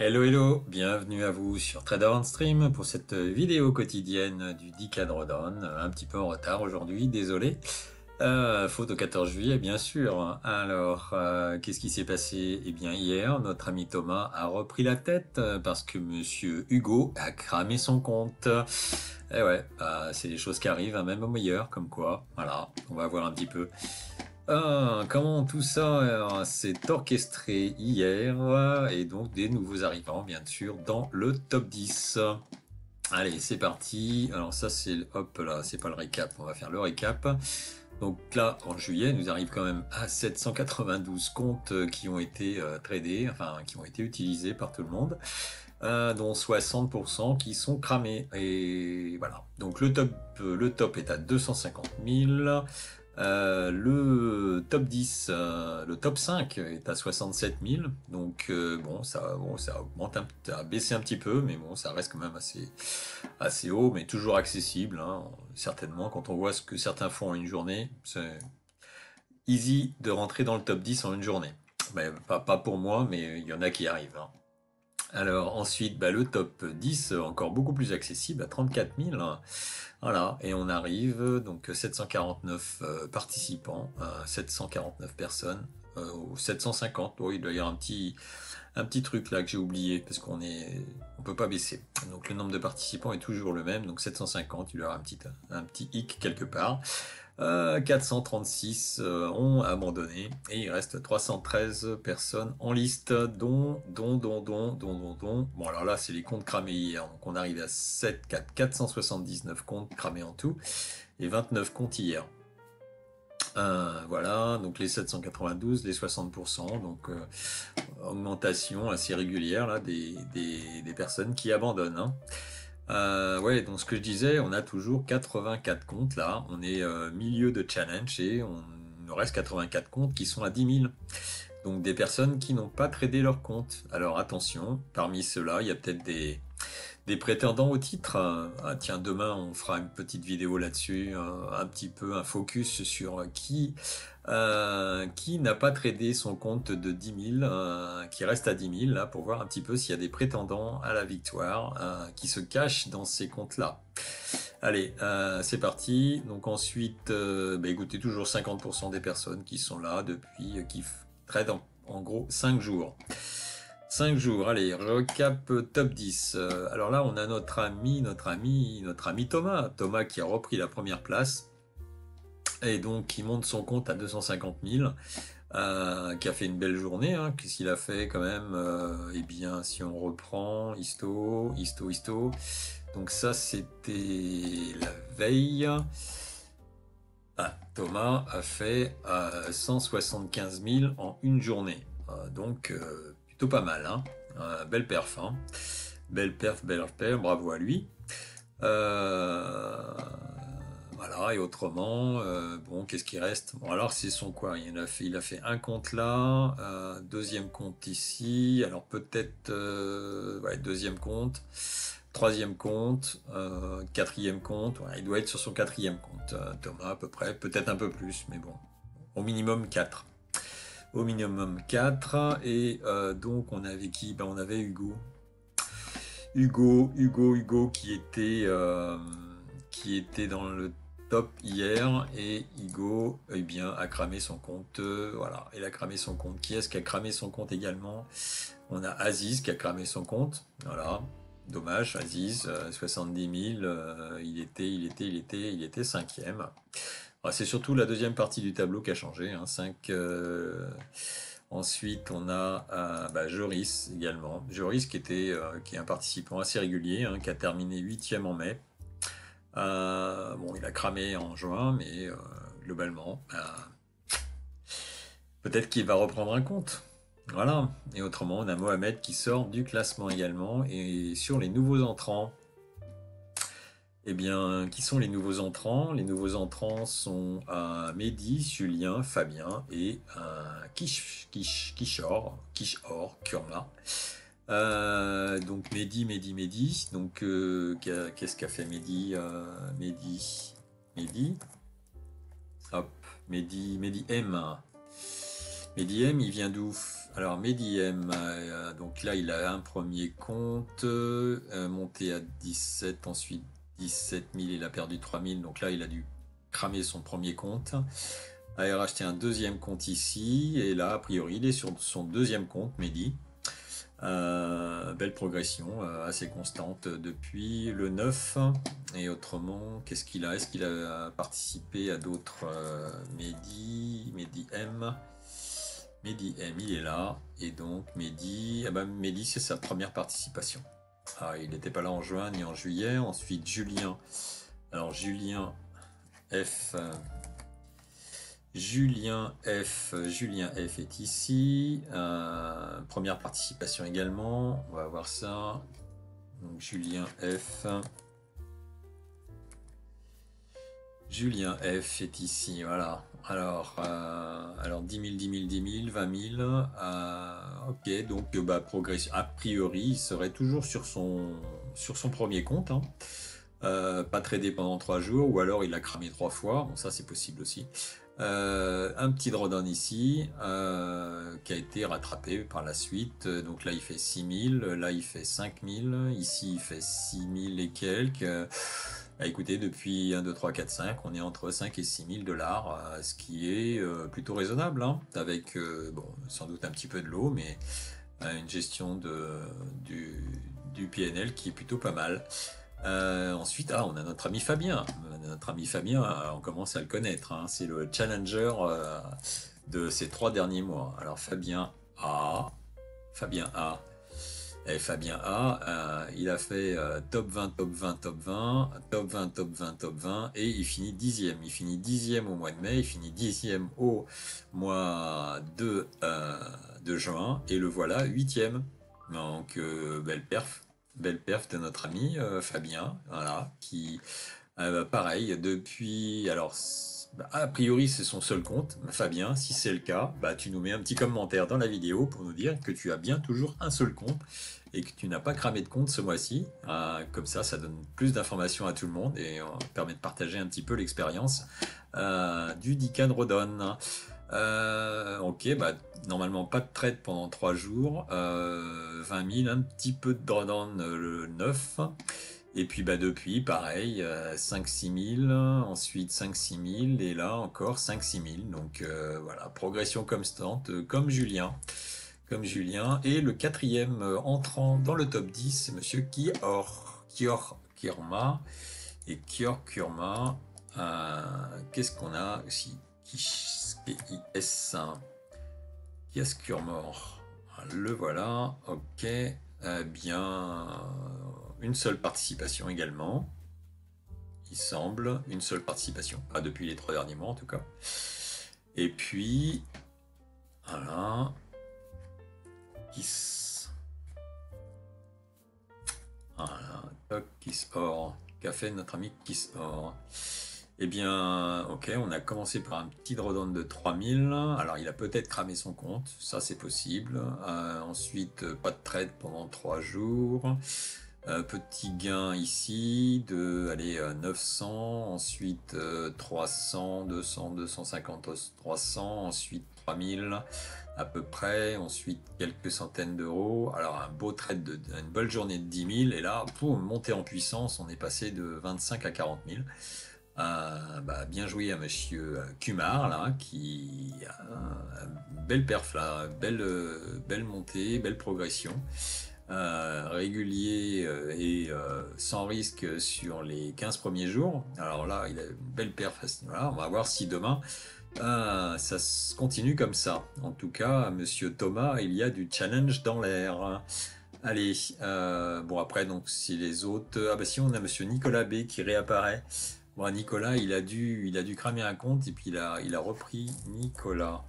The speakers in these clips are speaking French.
Hello hello, bienvenue à vous sur Trader on Stream pour cette vidéo quotidienne du 10 cadre Dawn. Un petit peu en retard aujourd'hui, désolé. Faute au 14 juillet bien sûr. Alors, qu'est-ce qui s'est passé? Eh bien hier, notre ami Thomas a repris la tête parce que monsieur Hugo a cramé son compte. Et ouais, c'est des choses qui arrivent, hein, même au meilleur, comme quoi. Voilà, on va voir un petit peu. Comment tout ça s'est orchestré hier et donc des nouveaux arrivants bien sûr dans le top 10. Allez, c'est parti. Alors ça c'est hop là, c'est pas le récap, on va faire le récap. Donc là en juillet, nous arrive quand même à 792 comptes qui ont été tradés, enfin qui ont été utilisés par tout le monde. Dont 60% qui sont cramés. Et voilà. Donc le top est à 250 000. Le top 10, le top 5 est à 67 000. Donc ça augmente, ça a baissé un petit peu, mais bon, ça reste quand même assez haut, mais toujours accessible. Hein. Certainement, quand on voit ce que certains font en une journée, c'est easy de rentrer dans le top 10 en une journée. Mais pas pour moi, mais il y en a qui arrivent. Hein. Alors ensuite, le top 10, encore beaucoup plus accessible, à 34 000. Voilà, et on arrive, donc 749 participants, 749 personnes, ou 750, oui, il doit y avoir un petit truc là que j'ai oublié, parce on peut pas baisser. Donc le nombre de participants est toujours le même, donc 750, il doit y avoir un petit hic quelque part. 436 ont abandonné et il reste 313 personnes en liste, dont. Bon, alors là, c'est les comptes cramés hier. Donc, on arrive à 479 comptes cramés en tout et 29 comptes hier. Voilà, donc les 792, les 60%, donc augmentation assez régulière là, des personnes qui abandonnent. Hein. Ouais, donc ce que je disais, on a toujours 84 comptes là, on est milieu de challenge et on nous reste 84 comptes qui sont à 10 000. Donc des personnes qui n'ont pas tradé leur compte. Alors attention, parmi ceux-là, il y a peut-être des prétendants au titre. Ah, tiens, demain on fera une petite vidéo là-dessus, un petit peu un focus sur qui n'a pas tradé son compte de 10 000, qui reste à 10 000 là pour voir un petit peu s'il y a des prétendants à la victoire qui se cachent dans ces comptes-là. Allez, c'est parti. Donc ensuite, écoutez, toujours 50% des personnes qui sont là depuis, qui tradent en gros 5 jours. 5 jours, allez, recap top 10. Alors là, on a notre ami Thomas. Thomas qui a repris la première place. Et donc, qui monte son compte à 250 000. Qui a fait une belle journée. Hein. Qu'est-ce qu'il a fait quand même Eh bien, si on reprend, histo. Donc ça, c'était la veille. Thomas a fait 175 000 en une journée. Donc, plutôt pas mal. Hein. Belle perf. Hein. Belle perf, bravo à lui. Voilà, et autrement, bon, qu'est-ce qui reste? Bon, alors, c'est son quoi? Il a fait un compte là, deuxième compte ici, alors peut-être, ouais, deuxième compte, troisième compte, quatrième compte, ouais, il doit être sur son quatrième compte, Thomas, à peu près, peut-être un peu plus, mais bon, au minimum 4. Au minimum 4, et donc on avait qui? On avait Hugo. Hugo qui était dans le top hier et Hugo a cramé son compte. Voilà, il a cramé son compte. Qui est-ce qui a cramé son compte également? On a Aziz qui a cramé son compte. Voilà, dommage. Aziz, 70 000. Il était cinquième. C'est surtout la deuxième partie du tableau qui a changé. Hein, 5. Ensuite, on a Joris également. Joris qui est un participant assez régulier, hein, qui a terminé 8e en mai. Bon, il a cramé en juin, mais globalement, peut-être qu'il va reprendre un compte. Voilà. Et autrement, on a Mohamed qui sort du classement également. Et sur les nouveaux entrants, eh bien, qui sont les nouveaux entrants? Les nouveaux entrants sont Mehdi, Julien, Fabien et Kishor, Kurma. Donc Mehdi. Donc qu'est-ce qu'a fait Mehdi? Mehdi. Hop, Mehdi M. Mehdi M, il vient d'où? Alors Mehdi M, donc là il a un premier compte, monté à 17, ensuite 17 000, il a perdu 3 000, donc là il a dû cramer son premier compte. A racheté un deuxième compte ici, et là a priori il est sur son deuxième compte, Mehdi. Belle progression, assez constante depuis le 9. Et autrement, qu'est-ce qu'il a? Est-ce qu'il a participé à d'autres Mehdi M. Mehdi M, il est là. Et donc Mehdi, Mehdi c'est sa première participation. Ah, il n'était pas là en juin ni en juillet. Ensuite Julien. Alors Julien F. Julien F est ici. Première participation également. On va voir ça. Donc Julien F. Julien F est ici. Voilà. Alors 10 000, 10 000, 10 000, 20 000. Ok, donc progression. A priori, il serait toujours sur son premier compte. Hein. Pas tradé pendant 3 jours, ou alors il a cramé 3 fois. Bon, ça c'est possible aussi. Un petit drawdown ici qui a été rattrapé par la suite. Donc là il fait 6 000, là il fait 5 000, ici il fait 6 000 et quelques. Écoutez, depuis 1, 2, 3, 4, 5, on est entre 5 et 6 000 dollars, ce qui est plutôt raisonnable, hein, avec bon, sans doute un petit peu de l'eau, mais une gestion du PNL qui est plutôt pas mal. Ensuite, on a notre ami Fabien. Notre ami Fabien, on commence à le connaître. Hein. C'est le challenger de ces 3 derniers mois. Alors Fabien A. Et Fabien A, il a fait top 20, top 20, top 20, top 20, top 20, top 20, et il finit 10e. Il finit 10e au mois de mai, il finit 10e au mois de juin, et le voilà 8e. Donc, belle perf de notre ami Fabien, voilà, qui, pareil, depuis, alors, a priori c'est son seul compte, Fabien, si c'est le cas, tu nous mets un petit commentaire dans la vidéo pour nous dire que tu as bien toujours un seul compte et que tu n'as pas cramé de compte ce mois-ci. Comme ça donne plus d'informations à tout le monde et permet de partager un petit peu l'expérience du Dikan Rodon. Ok, normalement pas de trade pendant 3 jours, 20 000, un petit peu de drawdown le 9, et puis depuis pareil, 5-6 000, ensuite 5-6 000, et là encore 5-6 000, donc voilà, progression constante comme Julien, et le 4e entrant dans le top 10, c'est monsieur Kior Kurma, et Kior Kurma, qu'est-ce qu'on a aussi? Kias Kurmor, le voilà, ok, bien, une seule participation également, il semble, une seule participation, pas depuis les 3 derniers mois en tout cas, et puis, voilà, Kisport, qu'a fait notre ami Kisport. Eh bien, ok, on a commencé par un petit drawdown de 3000. Alors, il a peut-être cramé son compte, ça c'est possible. Ensuite, pas de trade pendant 3 jours. Petit gain ici de, allez, 900. Ensuite, 300, 200, 250, 300. Ensuite, 3000 à peu près. Ensuite, quelques centaines d'euros. Alors, un beau trade, une belle journée de 10 000. Et là, pour monter en puissance, on est passé de 25 à 40 000. Bien joué à monsieur Kumar là, qui a belle perf là, belle montée, belle progression, régulier et sans risque sur les 15 premiers jours. Alors là, il a une belle perf. Voilà, on va voir si demain ça se continue comme ça. En tout cas, monsieur Thomas, il y a du challenge dans l'air. Allez, bon après donc si les autres, si on a monsieur Nicolas B qui réapparaît. Bon, Nicolas, il a dû cramer un compte et puis il a repris Nicolas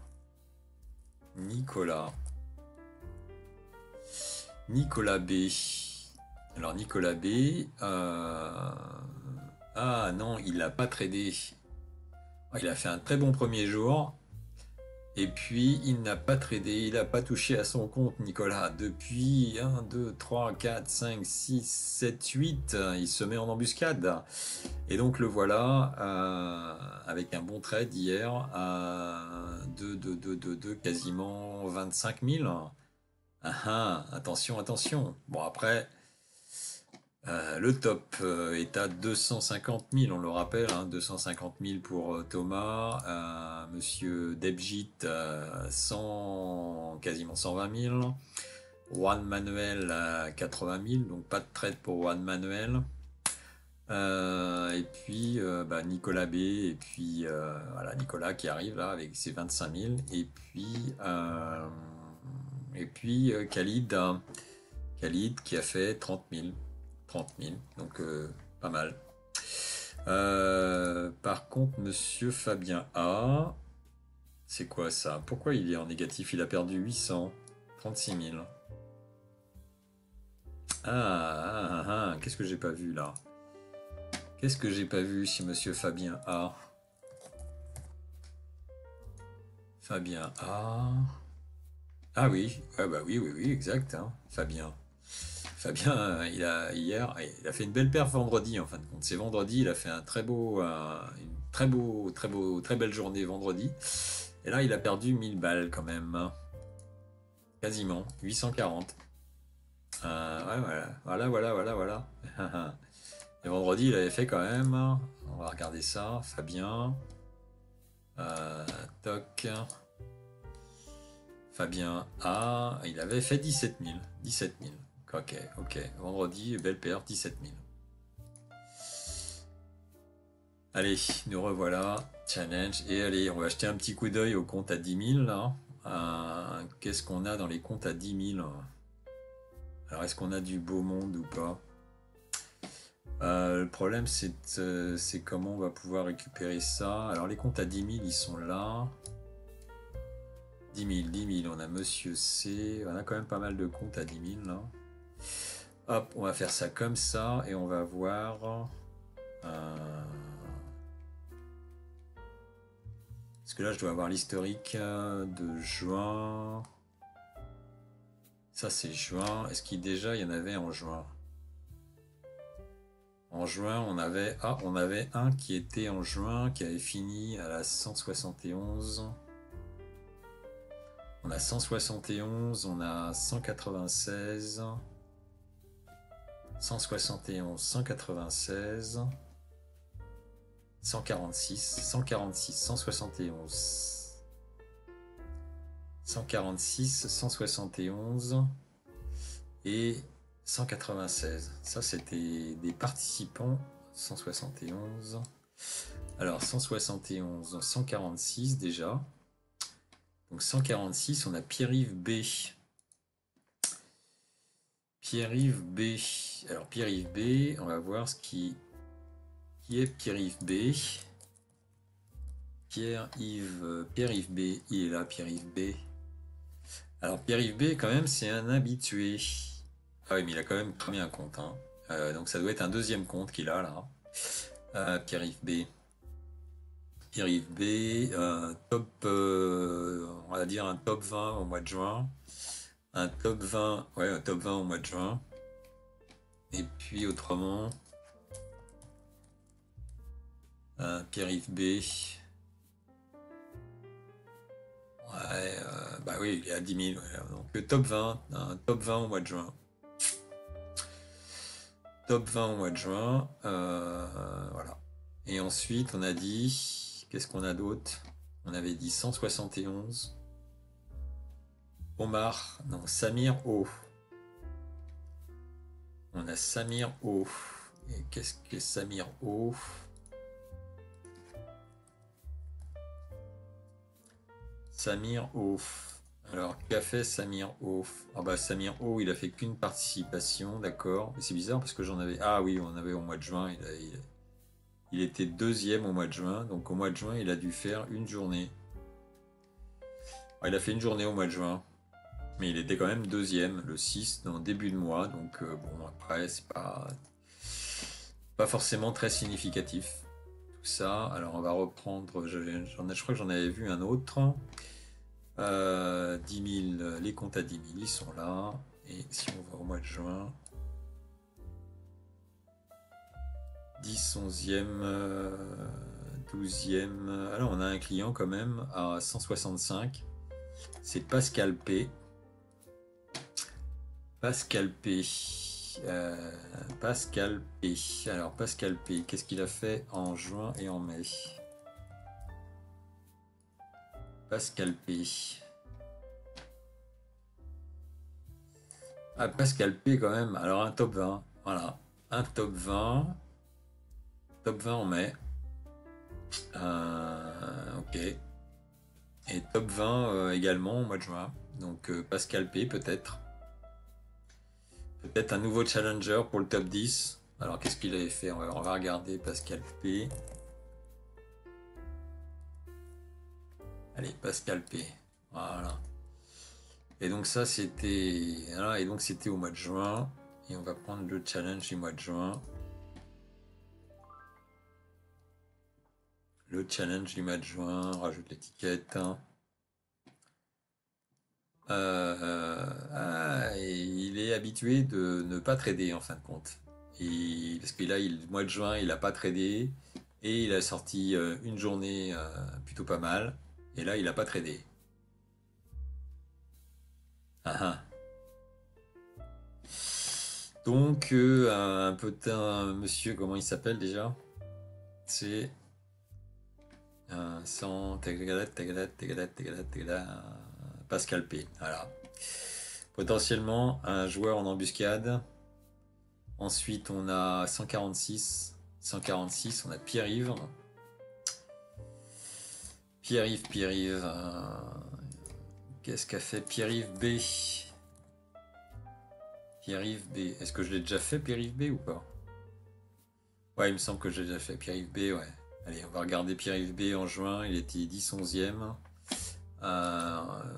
B. Alors Nicolas B. Ah non, il n'a pas tradé. Il a fait un très bon premier jour. Et puis, il n'a pas tradé, il n'a pas touché à son compte, Nicolas. Depuis 1, 2, 3, 4, 5, 6, 7, 8, il se met en embuscade. Et donc, le voilà, avec un bon trade hier, à 2, quasiment 25 000. Ah, ah, attention, attention. Bon, après, le top est à 250 000, on le rappelle, hein, 250 000 pour Thomas, Monsieur Debjit, 100, quasiment 120 000, Juan Manuel à 80 000, donc pas de trade pour Juan Manuel. Et puis Nicolas B, et puis voilà, Nicolas qui arrive là avec ses 25 000, et puis Khalid, Khalid qui a fait 30 000. 30 000, donc pas mal. Par contre, Monsieur Fabien A, c'est quoi ça? Pourquoi il est en négatif? Il a perdu 836 000. Qu'est-ce que j'ai pas vu là? Qu'est-ce que j'ai pas vu chez Monsieur Fabien A? Fabien A. Ah oui, ah bah oui, exact, hein, Fabien. Fabien, hier, il a fait une belle perf vendredi en fin de compte. C'est vendredi, il a fait un très beau, une très belle journée vendredi. Et là, il a perdu 1000 balles quand même, hein. Quasiment, 840. Ouais, voilà. Et vendredi, il avait fait quand même, on va regarder ça, Fabien. Toc. Fabien A, il avait fait 17 000. 17 000. Ok. Vendredi, belle perf, 17 000. Allez, nous revoilà. Challenge. Et allez, on va jeter un petit coup d'œil au compte à 10 000 là. Qu'est-ce qu'on a dans les comptes à 10 000? Alors, est-ce qu'on a du beau monde ou pas? Le problème, c'est comment on va pouvoir récupérer ça. Alors, les comptes à 10 000, ils sont là. 10 000, on a Monsieur C. On a quand même pas mal de comptes à 10 000 là. Hop, on va faire ça comme ça et on va voir. Parce que là, je dois avoir l'historique de juin. Ça, c'est juin. Est-ce qu'il déjà, il y en avait en juin? En juin, on avait un qui était en juin, qui avait fini à la 171. On a 171, on a 196. 171, 196. 146, 171. 146, 171 et 196. Ça, c'était des participants. 171. Alors, 171, 146 déjà. Donc, 146, on a Pierre-Yves B. Pierre-Yves B. Alors, Pierre-Yves B, on va voir ce qui est Pierre-Yves B. Pierre-Yves B, il est là, Pierre-Yves B. Alors, Pierre-Yves B, quand même, c'est un habitué. Ah oui, mais il a quand même créé un compte, hein. Donc, ça doit être un deuxième compte qu'il a, là. Pierre-Yves B. Pierre-Yves B, top, on va dire un top 20 au mois de juin. Un top 20 au mois de juin. Et puis, autrement, Pierre-Yves B. Ouais, bah oui, il est à 10 000. Ouais. Donc, top 20, un top 20 au mois de juin. Top 20 au mois de juin. Voilà. Et ensuite, on a dit... Qu'est-ce qu'on a d'autre? On avait dit 171. Omar. Non, Samir O. On a Samir O. Et qu'est-ce que Samir O? Samir O. Alors, qu'a fait Samir O? Ah bah Samir O, il a fait qu'une participation, d'accord. Mais c'est bizarre parce que j'en avais... Ah oui, on avait au mois de juin, il était deuxième au mois de juin. Donc au mois de juin, il a dû faire une journée. Ah, il a fait une journée au mois de juin. Mais il était quand même deuxième, le 6, dans le début de mois. Donc bon, après, c'est pas forcément très significatif. Tout ça. Alors on va reprendre... Je crois que j'en avais vu un autre. 10 000, les comptes à 10 000, ils sont là. Et si on va au mois de juin, 10, 11e, 12e. Alors, on a un client quand même à 165. C'est Pascal P. Pascal P. Pascal P. Alors, Pascal P, qu'est-ce qu'il a fait en juin et en mai? Pascal P. Ah, Pascal P quand même. Alors, un top 20. Voilà. Un top 20. Top 20 en mai. Ok. Et top 20 également au mois de juin. Donc, Pascal P peut-être. Peut-être un nouveau challenger pour le top 10. Alors, qu'est-ce qu'il avait fait? On va regarder Pascal P. Allez, Pascal P. Voilà. Et donc ça, c'était... Voilà, et donc c'était au mois de juin. Et on va prendre le challenge du mois de juin. Le challenge du mois de juin. On rajoute l'étiquette. Et il est habitué de ne pas trader en fin de compte. Parce que là, le mois de juin, il n'a pas tradé. Et il a sorti une journée plutôt pas mal. Et là, il n'a pas tradé. Ah, ah. Donc, un petit monsieur, comment il s'appelle déjà? C'est 100, Pascal P. Voilà. Potentiellement un joueur en embuscade. Ensuite, on a 146. 146, on a Pierre-Yves. Pierre-Yves. Qu'est-ce qu'a fait Pierre-Yves B? Pierre-Yves B. Est-ce que je l'ai déjà fait, Pierre-Yves B, ou pas? Ouais, il me semble que j'ai déjà fait Pierre-Yves B, ouais. Allez, on va regarder Pierre-Yves B en juin. Il était 10-11e.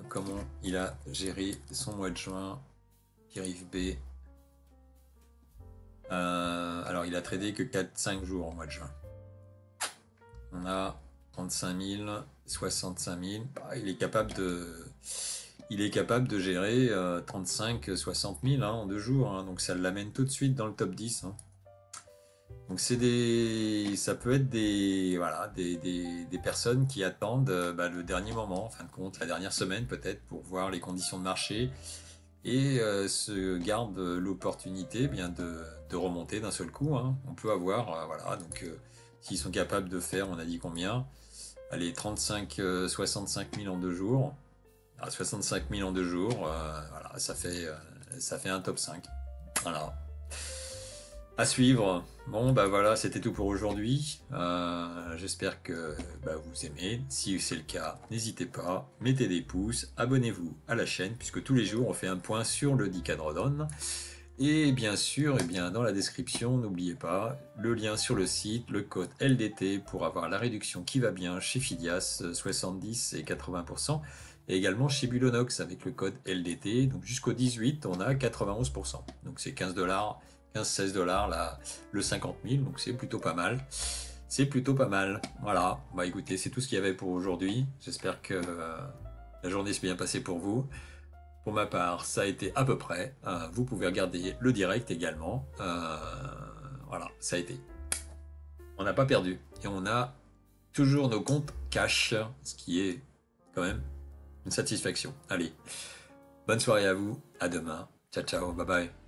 Comment il a géré son mois de juin, Pierre-Yves B. Alors, il a tradé que 4-5 jours au mois de juin. On a 35 000, 65 000. Bah, il est capable de gérer 35-60 000 en 2 jours. Hein, donc, ça l'amène tout de suite dans le top 10. Hein. Donc ça peut être des personnes qui attendent le dernier moment, en fin de compte, la dernière semaine peut-être, pour voir les conditions de marché et se gardent l'opportunité bien de remonter d'un seul coup. Hein. On peut avoir, donc s'ils sont capables de faire, on a dit combien? Allez, 65 000 en 2 jours. Alors, 65 000 en 2 jours, voilà, ça fait un top 5. Voilà. À suivre. Bon, bah voilà, c'était tout pour aujourd'hui. J'espère que vous aimez. Si c'est le cas, n'hésitez pas, mettez des pouces, abonnez-vous à la chaîne, puisque tous les jours on fait un point sur le Decathlon. Et bien sûr, dans la description, n'oubliez pas le lien sur le site, le code LDT pour avoir la réduction qui va bien chez Fidias, 70 et 80%. Et également chez Bulonox avec le code LDT. Donc jusqu'au 18, on a 91%. Donc c'est 15 $. 15-16 $, là, le 50 000, donc c'est plutôt pas mal. C'est plutôt pas mal. Voilà, bah écoutez, c'est tout ce qu'il y avait pour aujourd'hui. J'espère que la journée s'est bien passée pour vous. Pour ma part, ça a été à peu près. Vous pouvez regarder le direct également. Voilà, ça a été. On n'a pas perdu. Et on a toujours nos comptes cash, ce qui est quand même une satisfaction. Allez, bonne soirée à vous. À demain. Ciao, ciao. Bye bye.